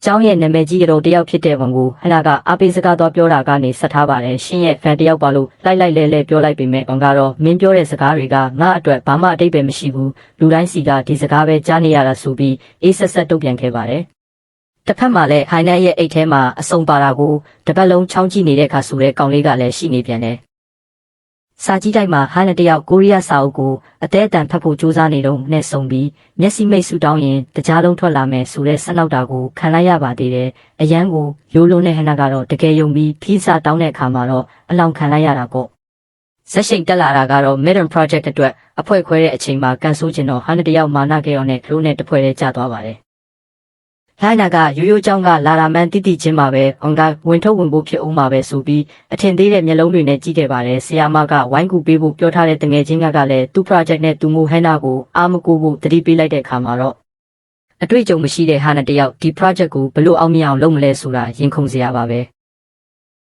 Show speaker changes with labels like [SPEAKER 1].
[SPEAKER 1] ကျောင်းရဲ့နာမည်ကြီးကတော့တယောက်ဖြစ်တဲ့ဝန်ကိုဟနာကအပေးစကားတော့ပြောတာကနေဆက်ထားပါတယ်ရှင်ရဲ့ဖန်တယောက်ပါလို့လိုက်လဲပြောလိုက်ပေမဲ့ဝန်ကတော့မင်းပြောတဲ့စကားတွေကငါအတွက်ဘာမှအတိတ်ပဲမရှိဘူးလူတိုင်းစီကဒီစကားပဲကြားနေရတာဆိုပြီးအေးဆက်တုံ့ပြန်ခဲ့ပါတယ်တစ်ဖက်မှာလည်းဟိုင်နန်ရဲ့အိတ်ထဲမှာအစုံပါတာကိုတပတ်လုံးချောင်းကြည့်နေတဲ့အခါဆိုတဲ့ကောင်လေးကလည်းရှိနေပြန်တယ်စာကြီးတိုက်မှာဟန်တယောက်ကိုရီးယားစာအုပ်ကိုအသေးအတန်ဖတ်ဖို့ကြိုးစားနေတော့နဲ့ဆုံပြီးမျက်စိမိတ်ဆူတောင်းရင်တကြားလုံးထွက်လာမယ်ဆိုတဲ့ဆက်နောက်တာကိုခံလိုက်ရပါသေးတယ်။အရန်ကိုရိုးလုံးနဲ့ဟနာကတော့တကယ်ယုံပြီးဖီးစာတောင်းတဲ့အခါမှာတော့အလောင်းခံလိုက်ရတာပေါ့။ဇက်ရှိန်တက်လာတာကတော့ Midden Project အတွက်အဖွဲ့ခွဲတဲ့အချိန်မှာကန်ဆိုးကျင်တော့ဟန်တယောက်မာနကေရောနဲ့ကလိုးနဲ့တဖွဲ့လေးကျသွားပါတယ်။ဟိုင်နာကရိုးရိုးเจ้าကလာတာမှန်တိတိချင်းပါပဲ။အောင်ကဝင်ထုတ်ဝင်ဖို့ဖြစ်အောင်ပါပဲဆိုပြီးအထင်သေးတဲ့မျက်လုံးတွေနဲ့ကြည့်ခဲ့ပါတယ်။ဆရာမကဝိုင်းကူပေးဖို့ပြောထားတဲ့တငယ်ချင်းကလည်းသူ့ project နဲ့သူ့မိုဟန်နာကိုအားမကိုဖို့တတိပေးလိုက်တဲ့အခါမှာတော့အတွေ့အကြုံမရှိတဲ့ဟာနဲ့တယောက်ဒီ project ကိုဘလို့အောင်မြင်အောင်လုပ်မလဲဆိုတာရင်ခုန်စရာပါပဲ။